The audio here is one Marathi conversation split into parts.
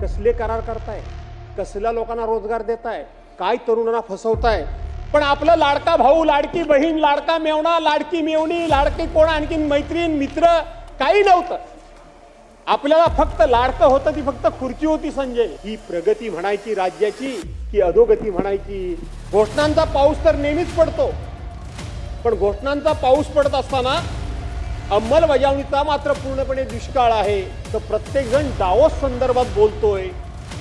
कसले करार करताय, कसल्या लोकांना रोजगार देताय, काय तरुणांना फसवताय। पण आपला लाडका भाऊ, लाडकी बहीण, लाडका मेवणा, लाडकी मेवणी, लाडकी कोण आणखीन मैत्रीण मित्र काही नव्हतं। आपल्याला फक्त लाडकं होतं ती फक्त खुर्ची होती संजय। ही प्रगती म्हणायची राज्याची की अधोगती म्हणायची। घोषणांचा पाऊस तर नेहमीच पडतो, पण घोषणांचा पाऊस पडत असताना अंमलबजावणीचा मात्र पूर्णपणे दुष्काळ आहे। तर प्रत्येक जण डावोस संदर्भात बोलतोय,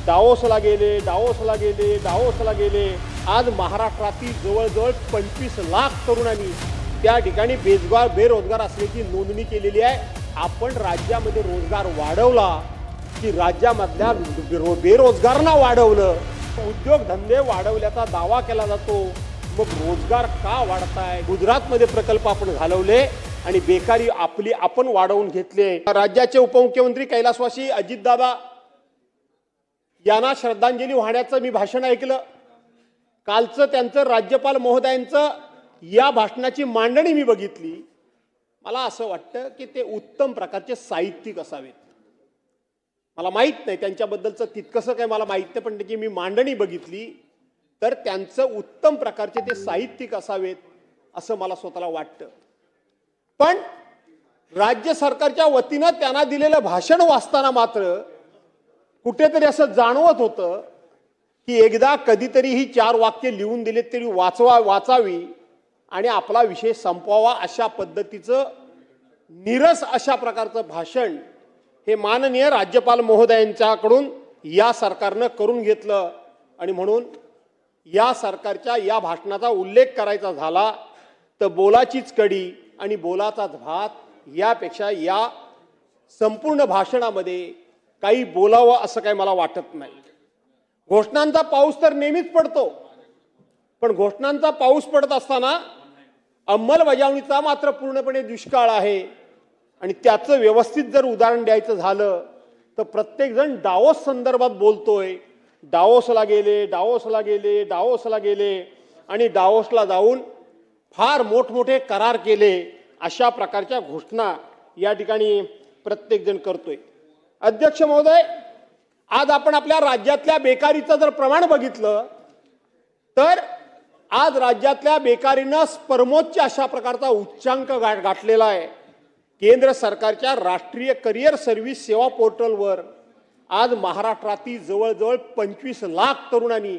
डावोसला गेले, डावोसला गेले, डावोसला गेले। आज महाराष्ट्रातील जवळजवळ 25 लाख तरुणांनी त्या ठिकाणी बेरोजगार असल्याची नोंदणी केलेली आहे। आपण राज्यामध्ये रोजगार वाढवला की राज्यामधल्या बेरोजगारांना वाढवलं, उद्योगधंदे वाढवल्याचा दावा केला जातो। मग रोजगार का वाढताय? गुजरातमध्ये प्रकल्प आपण घालवले आणि बेकारी आपण वाढवून घेतले। राज्याचे उपमुख्यमंत्री कैलासवासी अजितदादा यांना श्रद्धांजली वाहण्याचं मी भाषण ऐकलं। कालचं त्यांचं राज्यपाल महोदयांचं या भाषणाची मांडणी मी बघितली। मला असं वाटतं की ते उत्तम प्रकारचे साहित्यिक असावेत। मला माहित नाही त्यांच्याबद्दलचं तितकंसं काय मला माहित नाही, पण त्याची मी मांडणी बघितली तर त्यांचं उत्तम प्रकारचे ते साहित्यिक असावेत असं मला स्वतःला वाटतं। पण राज्य सरकारच्या वतीनं त्यांना दिलेलं भाषण वाचताना मात्र कुठेतरी असं जाणवत होतं की एकदा कधीतरी ही 4 वाक्य लिहून दिलेत तरी वाचावी आणि आपला विषय संपवावा, अशा पद्धतीचं निरस अशा प्रकारचं भाषण हे माननीय राज्यपाल महोदयांच्याकडून या सरकारनं करून घेतलं। आणि म्हणून या सरकारच्या या भाषणाचा उल्लेख करायचा झाला तर बोलाचीच कडी आणि बोलाचाच भात यापेक्षा या संपूर्ण भाषणामध्ये काही बोलावं असं काही मला वाटत नाही। घोषणांचा पाऊस तर नेहमीच पडतो, पण घोषणांचा पाऊस पडत असताना अंमलबजावणीचा मात्र पूर्णपणे दुष्काळ आहे। आणि त्याचं व्यवस्थित जर उदाहरण द्यायचं झालं तर प्रत्येक जण डावोस संदर्भात बोलतोय, डावोसला गेले, डावोसला गेले, डावोसला गेले आणि डावोसला जाऊन फार मोठमोठे करार केले, अशा प्रकारच्या घोषणा या ठिकाणी प्रत्येक जण करतोय। अध्यक्ष महोदय, आज आपण आपल्या राज्यातल्या बेकारीचं जर प्रमाण बघितलं तर आज राज्यातल्या बेकारीनं परमोच्च अशा प्रकारचा उच्चांक गाठलेला आहे। केंद्र सरकारच्या राष्ट्रीय करिअर सर्व्हिस सेवा पोर्टलवर आज महाराष्ट्रातील जवळजवळ 25 लाख तरुणांनी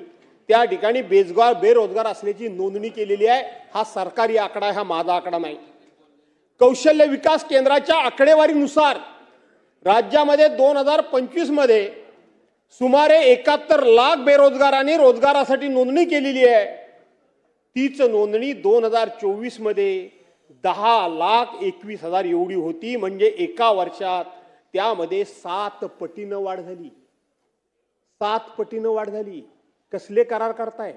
त्या ठिकाणी बेरोजगार असल्याची नोंदणी केलेली आहे। हा सरकारी आकडा आहे, हा माझा आकडा नाही। कौशल्य विकास केंद्राच्या आकडेवारीनुसार राज्यामध्ये 2025 मध्ये सुमारे 71 लाख बेरोजगारांनी रोजगारासाठी नोंदणी केलेली आहे। तीच नोंदणी 2024 मध्ये 10,21,000 एवढी होती। म्हणजे एका वर्षात त्यामध्ये 7 पटीनं वाढ झाली। 7 पटीनं वाढ झाली। कसले करार करताय,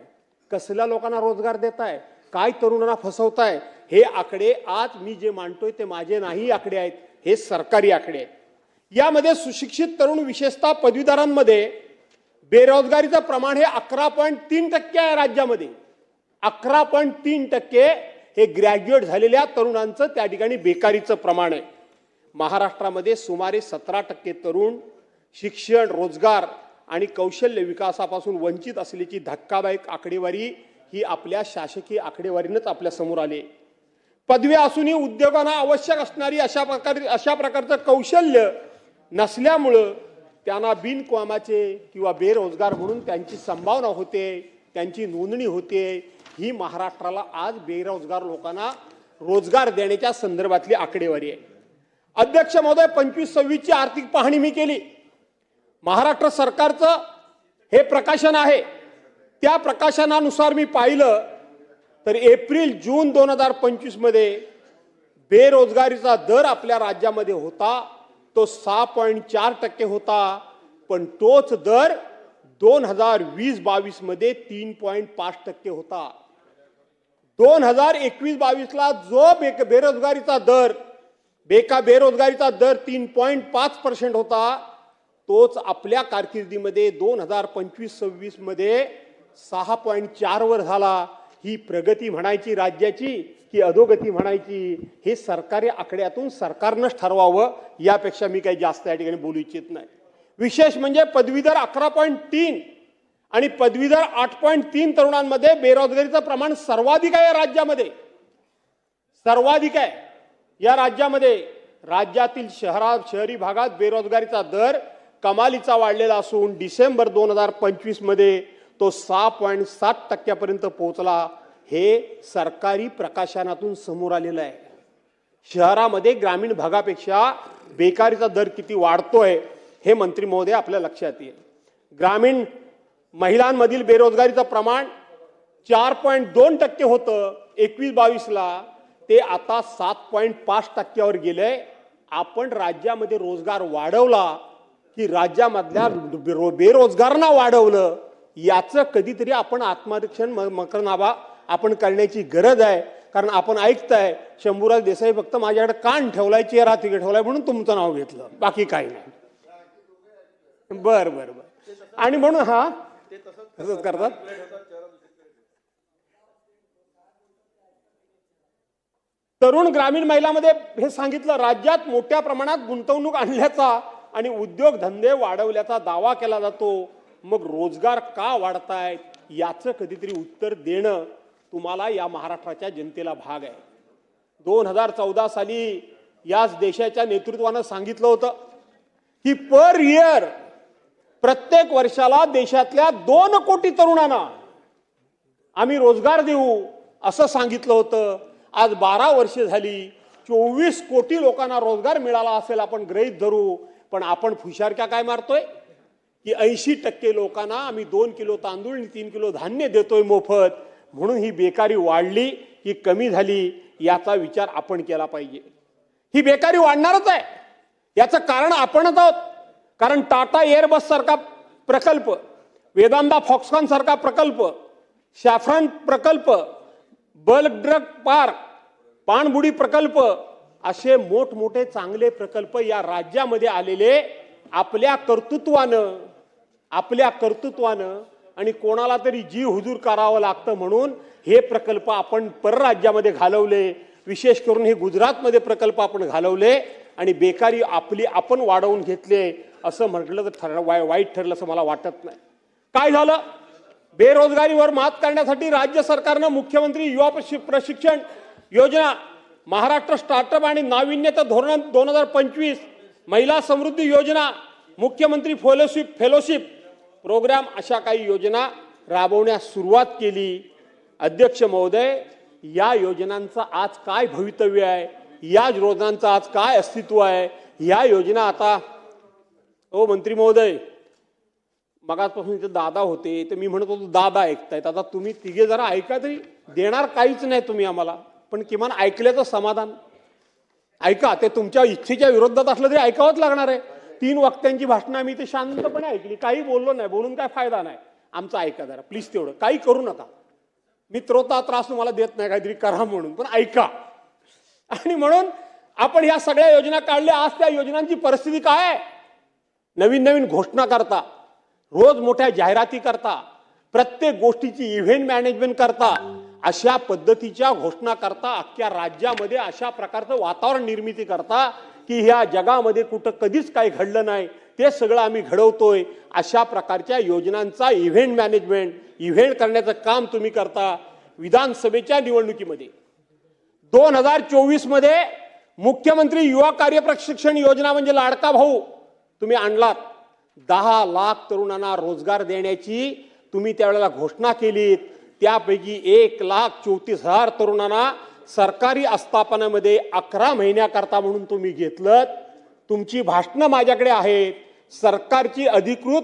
कसल्या लोकांना रोजगार देताय, काय तरुणांना फसवताय, हे आकडे आज मी जे मांडतोय ते माझे नाही आकडे आहेत, हे सरकारी आकडे आहेत। यामध्ये सुशिक्षित तरुण विशेषतः पदवीधरांमध्ये बेरोजगारीचं प्रमाण हे 11.3% आहे। राज्यामध्ये 11.3% हे ग्रॅज्युएट झालेल्या तरुणांचं त्या ठिकाणी बेकारीचं प्रमाण आहे। महाराष्ट्रामध्ये सुमारे 17% तरुण शिक्षण, रोजगार आणि कौशल्य विकासापासून वंचित असल्याची धक्कादायक आकडेवारी ही आपल्या शासकीय आकडेवारीनंच आपल्या समोर आली। पदवी असूनही उद्योगांना आवश्यक असणारी अशा प्रकारचं कौशल्य नसल्यामुळं त्यांना बिनकामाचे किंवा बेरोजगार म्हणून त्यांची संभावना होते, त्यांची नोंदणी होते। ही महाराष्ट्राला आज बेरोजगार लोकांना रोजगार देण्याच्या संदर्भातली आकडेवारी आहे। अध्यक्ष महोदय, 25-26 ची आर्थिक पाहणी मी केली। महाराष्ट्र सरकारचं हे प्रकाशन आहे। त्या प्रकाशनानुसार मी पाहिलं तर एप्रिल-जून 2025 मध्ये बेरोजगारीचा दर आपल्या राज्यामध्ये होता तो 6.4% होता, पण तोच दर 2020-22 मध्ये 3.5% होता। 2021-22 ला जो बेरोजगारीचा दर 3.5% होता, तोच आपल्या कारकिर्दीमध्ये 2025-26 मध्ये 6.4 वर झाला। ही प्रगती म्हणायची राज्याची की अधोगती म्हणायची, हे सरकारी आकड्यातून सरकारनंच ठरवावं। यापेक्षा मी काही जास्त या ठिकाणी बोलू इच्छित नाही। विशेष म्हणजे पदवीधर 11.3 आणि पदवीधर 8.3 तरुणांमध्ये बेरोजगारीचं प्रमाण सर्वाधिक आहे या राज्यामध्ये, सर्वाधिक आहे या राज्यामध्ये। राज्यातील शहरी भागात बेरोजगारीचा दर कमालीचा वाढलेला असून डिसेंबर 2025 मध्ये तो 6.7% पोहोचला। हे सरकारी प्रकाशनातून समोर आलेलं आहे। शहरामध्ये ग्रामीण भागापेक्षा बेकारीचा दर किती वाढतोय हे मंत्री महोदय आपल्या लक्षात येईल। ग्रामीण महिलांमधील बेरोजगारीचं प्रमाण 4.2% होतं 21-22 ला, ते आता 7.5%वर गेलंय। आपण राज्यामध्ये रोजगार वाढवला की राज्यामधल्या बेरोजगारांना वाढवलं, याचं कधीतरी आपण आत्मनिरीक्षण मकरनामा आपण करण्याची गरज आहे। कारण आपण ऐकताय शंभूराज देसाई फक्त माझ्याकडे कान ठेवलाय, चेहरा तिकडे ठेवलाय म्हणून तुमचं नाव घेतलं, बाकी काही नाही। बर बर बर आणि म्हणून हा तसंच करतात। तरुण ग्रामीण महिलांमध्ये हे सांगितलं, राज्यात मोठ्या प्रमाणात गुंतवणूक आणल्याचा आणि उद्योगधंदे वाढवल्याचा दावा केला जातो। मग रोजगार का वाढतायत याचं कधीतरी उत्तर देणं तुम्हाला या महाराष्ट्राच्या जनतेला भाग आहे। 2014 साली याच देशाच्या नेतृत्वानं सांगितलं होतं की पर इयर प्रत्येक वर्षाला देशातल्या 2 कोटी तरुणांना आम्ही रोजगार देऊ असं सांगितलं होतं। आज 12 वर्षे झाली, 24 कोटी लोकांना रोजगार मिळाला असेल आपण गृहीत धरू। पण आपण फुशारक्या काय मारतोय की 80% लोकांना आम्ही 2 किलो तांदूळ आणि 3 किलो धान्य देतोय मोफत, म्हणून ही बेकारी वाढली की कमी झाली याचा विचार आपण केला पाहिजे। ही बेकारी वाढणारच आहे, याचं कारण आपणच आहोत। कारण टाटा एअरबस सारखा प्रकल्प, वेदांता फॉक्सकॉन सारखा प्रकल्प, सॅफ्रॉन प्रकल्प, बल्क ड्रग पार्क, पाणबुडी प्रकल्प, असे मोठमोठे चांगले प्रकल्प या राज्यामध्ये आलेले आपल्या कर्तृत्वानं आणि कोणाला तरी जी हुजूर करावं लागतं म्हणून हे प्रकल्प आपण परराज्यामध्ये घालवले। विशेष करून हे गुजरातमध्ये प्रकल्प आपण घालवले आणि बेकारी आपण वाढवून घेतले असं म्हटलं तर वाईट ठरलं असं मला वाटत नाही। काय झालं? बेरोजगारीवर मात करण्यासाठी राज्य सरकारनं मुख्यमंत्री युवा प्रशिक्षण योजना, महाराष्ट्र स्टार्टअप आणि नाविन्यता धोरण 2025, महिला समृद्धी योजना, मुख्यमंत्री फेलोशिप प्रोग्राम अशा काही योजना राबवण्यास सुरुवात केली। अध्यक्ष महोदय, या योजनांचा आज काय भवितव्य आहे, या योजनांचा आज काय अस्तित्व आहे? या योजना आता मंत्री महोदय, मगाचपासून इथे दादा होते तर मी म्हणत होतो दादा ऐकतायत, आता तुम्ही तिघे जरा ऐका तरी। देणार काहीच नाही तुम्ही आम्हाला, पण किमान ऐकल्याचं समाधान ऐका। ते तुमच्या इच्छेच्या विरोधात असलं तरी ऐकावंच लागणार आहे। 3 वक्त्यांची भाषणं आम्ही ते शांतपणे ऐकली, काही बोललो नाही, बोलून काय फायदा नाही। आमचं ऐका जरा प्लीज, तेवढं काही करू नका। मी त्रोता त्रास तुम्हाला देत नाही काहीतरी करा म्हणून, पण ऐका। आणि म्हणून आपण या सगळ्या योजना काढल्या। आज त्या योजनांची परिस्थिती काय आहे? नवीन घोषणा करता, रोज मोठ्या जाहिराती करता, प्रत्येक गोष्टीची इव्हेंट मॅनेजमेंट करता, अशा पद्धतीच्या घोषणा करता, अख्ख्या राज्यामध्ये अशा प्रकारचं वातावरण निर्मिती करता की ह्या जगामध्ये कुठं कधीच काही घडलं नाही ते सगळं आम्ही घडवतोय। अशा प्रकारच्या योजनांचा इव्हेंट मॅनेजमेंट, इव्हेंट करण्याचं काम तुम्ही करता। विधानसभेच्या निवडणुकीमध्ये 2024 मध्ये मुख्यमंत्री युवा कार्य प्रशिक्षण योजना म्हणजे लाडका भाऊ तुम्ही आणलात। 10 लाख तरुणांना रोजगार देण्याची तुम्ही त्यावेळेला घोषणा केलीत। त्यापैकी 1,34,000 तरुणांना सरकारी आस्थापनामध्ये 11 महिन्याकरता म्हणून तुम्ही घेतलं। तुमची भाषणं माझ्याकडे आहेत, सरकारची अधिकृत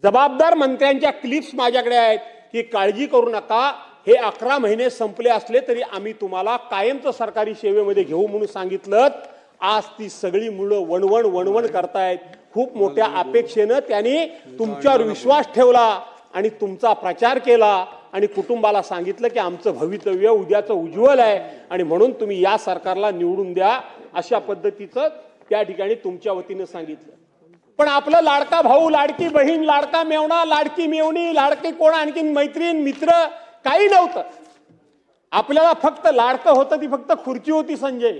जबाबदार मंत्र्यांच्या क्लिप्स माझ्याकडे आहेत की काळजी करू नका, हे 11 महिने संपले असले तरी आम्ही तुम्हाला कायमचं सरकारी सेवेमध्ये घेऊ म्हणून सांगितलं। आज ती सगळी मुलं वणवण करतायत। खूप मोठ्या अपेक्षेनं त्यांनी तुमच्यावर विश्वास ठेवला आणि तुमचा प्रचार केला आणि कुटुंबाला सांगितलं की आमचं भवितव्य उद्याचं उज्ज्वल आहे आणि म्हणून तुम्ही या सरकारला निवडून द्या, अशा पद्धतीचं त्या ठिकाणी तुमच्या वतीनं सांगितलं। पण आपलं लाडका भाऊ, लाडकी बहीण, लाडका मेवणा, लाडकी मेवणी, लाडके कोण आणखीन मैत्रीण मित्र काही नव्हतं। आपल्याला फक्त लाडकं होतं ती फक्त खुर्ची होती संजय।